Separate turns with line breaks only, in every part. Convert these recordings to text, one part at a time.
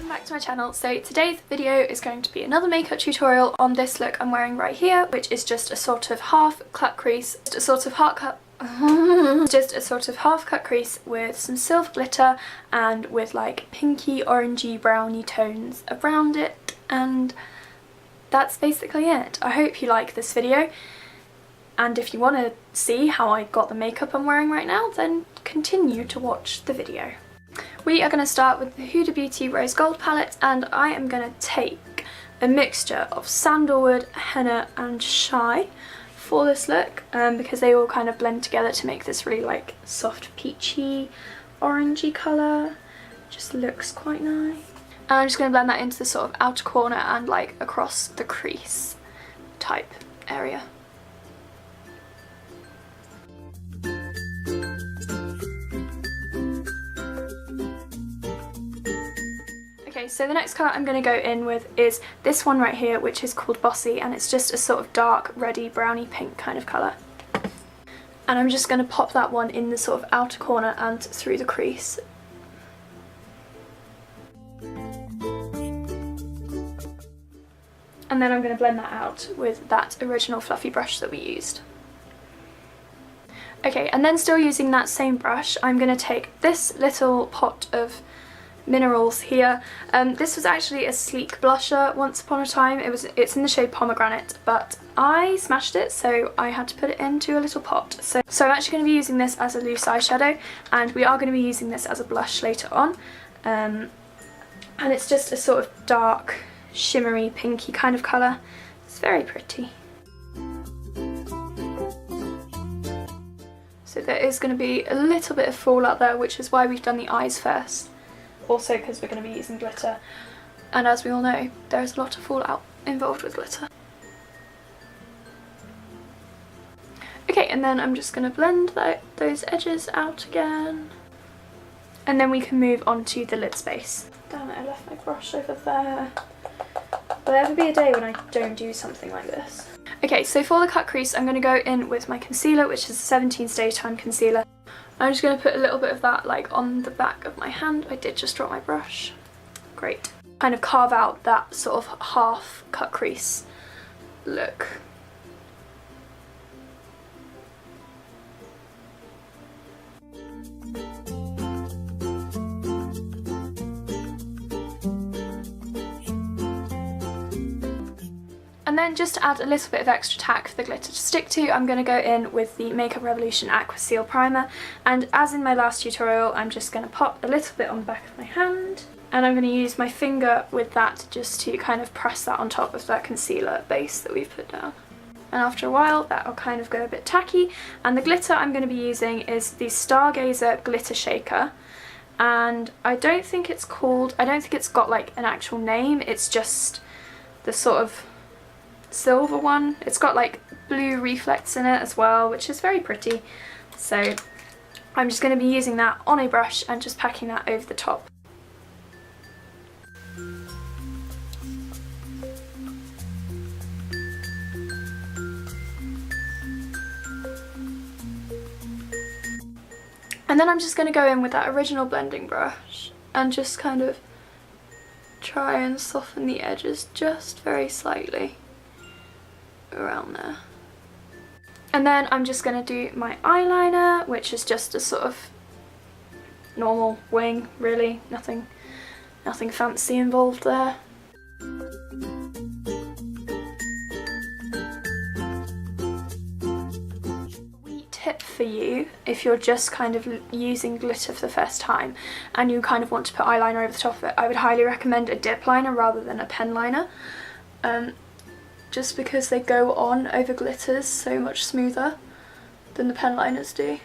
back to my channel. So today's video is going to be another makeup tutorial on this look I'm wearing right here, which is just a sort of half cut crease, just a sort of half cut crease with some silver glitter and with like pinky orangey browny tones around it, and that's basically it. I hope you like this video, and if you want to see how I got the makeup I'm wearing right now, then continue to watch the video. We are going to start with the Huda Beauty Rose Gold palette, and I am going to take a mixture of sandalwood, henna and shy for this look, because they all kind of blend together to make this really like soft peachy orangey colour. Just looks quite nice. And I'm just going to blend that into the sort of outer corner and like across the crease type area. Okay, so the next colour I'm going to go in with is this one right here, which is called Bossy, and it's just a sort of dark reddy browny pink kind of colour. And I'm just going to pop that one in the sort of outer corner and through the crease. And then I'm going to blend that out with that original fluffy brush that we used. Okay, and then still using that same brush, I'm going to take this little pot of minerals here. This was actually a sleek blusher once upon a time. It's in the shade Pomegranate, but I smashed it, so I had to put it into a little pot. So I'm actually going to be using this as a loose eyeshadow, and we are going to be using this as a blush later on. And it's just a sort of dark, shimmery, pinky kind of colour. It's very pretty. So there is going to be a little bit of fallout there, which is why we've done the eyes first. Also because we're going to be using glitter, and as we all know, there is a lot of fallout involved with glitter. Okay, and then I'm just going to blend those edges out again, and then we can move on to the lid space. Damn it, I left my brush over there. Will there ever be a day when I don't do something like this? Okay, so for the cut crease, I'm going to go in with my concealer, which is a 17's Daytime concealer. I'm just going to put a little bit of that like on the back of my hand. I did just drop my brush. Great. Kind of carve out that sort of half cut crease look. And then just to add a little bit of extra tack for the glitter to stick to, I'm going to go in with the Makeup Revolution Aqua Seal Primer, and as in my last tutorial, I'm just going to pop a little bit on the back of my hand, and I'm going to use my finger with that just to kind of press that on top of that concealer base that we've put down. And after a while that'll kind of go a bit tacky, and the glitter I'm going to be using is the Stargazer Glitter Shaker, and I don't think it's got like an actual name, it's just the sort of silver one. It's got like blue reflects in it as well, which is very pretty. So I'm just going to be using that on a brush and just packing that over the top. And then I'm just going to go in with that original blending brush and just kind of try and soften the edges just very slightly around there. And then I'm just going to do my eyeliner, which is just a sort of normal wing, really, nothing fancy involved there. Wee tip for you, if you're just kind of using glitter for the first time and you kind of want to put eyeliner over the top of it, I would highly recommend a dip liner rather than a pen liner. Just because they go on over glitters so much smoother than the pen liners do.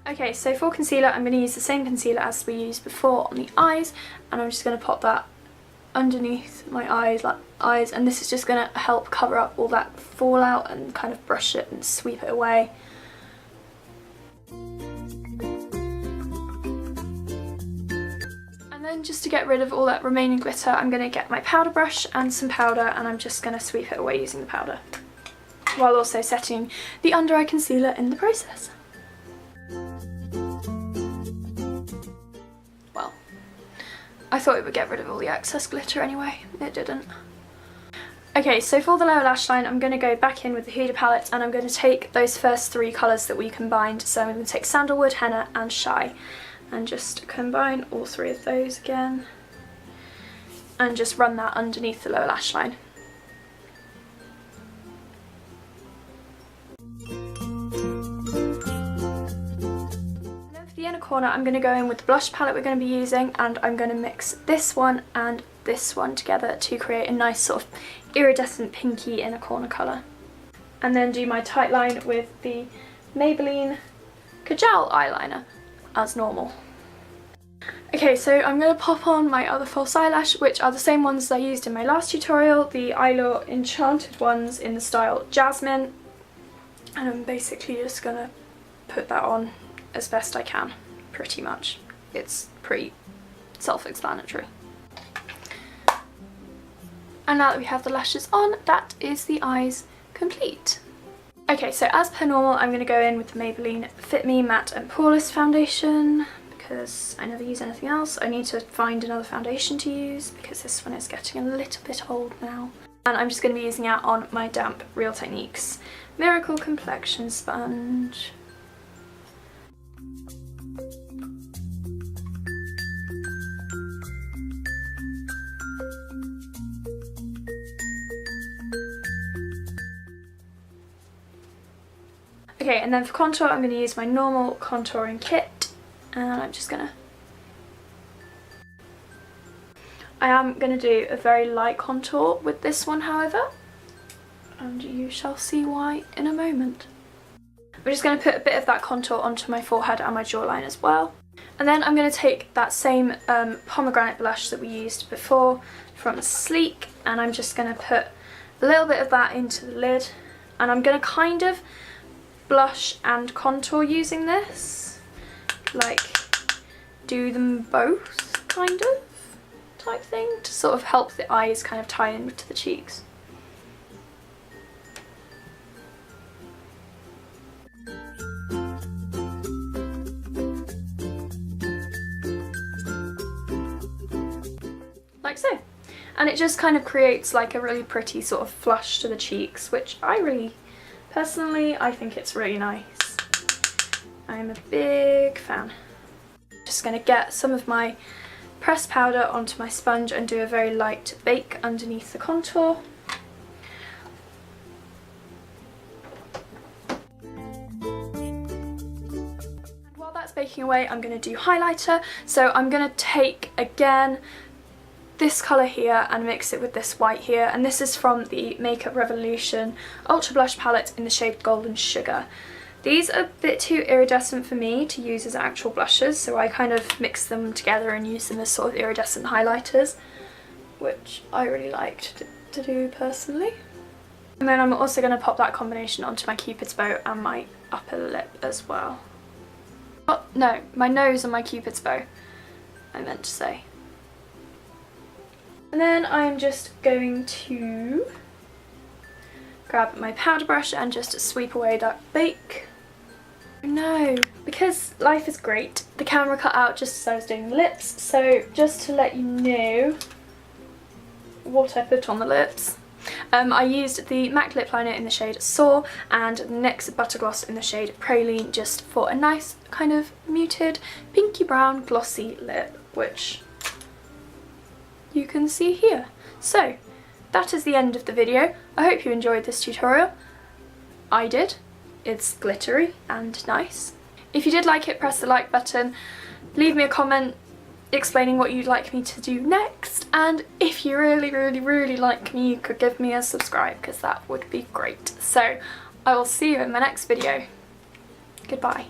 Okay, so for concealer, I'm going to use the same concealer as we used before on the eyes, and I'm just going to pop that underneath my eyes, and this is just going to help cover up all that fallout and kind of brush it and sweep it away. then just to get rid of all that remaining glitter, I'm going to get my powder brush and some powder, and I'm just going to sweep it away using the powder, while also setting the under eye concealer in the process. Well, I thought it would get rid of all the excess glitter anyway, it didn't. Okay, so for the lower lash line, I'm going to go back in with the Huda palette, and I'm going to take those first three colours that we combined. So I'm going to take Sandalwood, Henna and Shy, and just combine all three of those again, and just run that underneath the lower lash line. And then for the inner corner, I'm going to go in with the blush palette we're going to be using, and I'm going to mix this one and this one together to create a nice sort of iridescent pinky inner corner colour. And then do my tight line with the Maybelline Kajal eyeliner as normal. Okay, so I'm going to pop on my other false eyelash, which are the same ones as I used in my last tutorial, the eylure Enchanted ones in the style Jasmine, and I'm basically just going to put that on as best I can, pretty much. It's pretty self-explanatory. And now that we have the lashes on, that is the eyes complete. Okay, so as per normal, I'm going to go in with the Maybelline Fit Me Matte and Poreless foundation, because I never use anything else. I need to find another foundation to use, because this one is getting a little bit old now. And I'm just going to be using it on my damp Real Techniques Miracle Complexion Sponge. Okay, and then for contour, I'm going to use my normal contouring kit, and I'm just going to... I am going to do a very light contour with this one, however, and you shall see why in a moment. I'm just going to put a bit of that contour onto my forehead and my jawline as well. And then I'm going to take that same pomegranate blush that we used before from Sleek, and I'm just going to put a little bit of that into the lid, and I'm going to kind of blush and contour using this, like do them both kind of type thing, to sort of help the eyes kind of tie in to the cheeks. Like so. And it just kind of creates like a really pretty sort of flush to the cheeks, which personally, I think it's really nice. I'm a big fan. Just going to get some of my pressed powder onto my sponge and do a very light bake underneath the contour. And while that's baking away, I'm going to do highlighter. So I'm going to take, again, this colour here and mix it with this white here, and this is from the Makeup Revolution Ultra Blush Palette in the shade Golden Sugar. These are a bit too iridescent for me to use as actual blushes, so I kind of mix them together and use them as sort of iridescent highlighters, which I really liked to do personally. And then I'm also going to pop that combination onto my Cupid's bow and my upper lip as well. Oh no, my nose and my Cupid's bow, I meant to say. And then I'm just going to grab my powder brush and just sweep away that bake. No, because life is great, the camera cut out just as I was doing the lips, so just to let you know what I put on the lips. I used the MAC lip liner in the shade Soar and the NYX Butter Gloss in the shade Praline, just for a nice kind of muted pinky brown glossy lip, which you can see here. So that is the end of the video. I hope you enjoyed this tutorial. I did. It's glittery and nice. If you did like it, press the like button, leave me a comment explaining what you'd like me to do next, and if you really like me, you could give me a subscribe, because that would be great. So I will see you in my next video. Goodbye.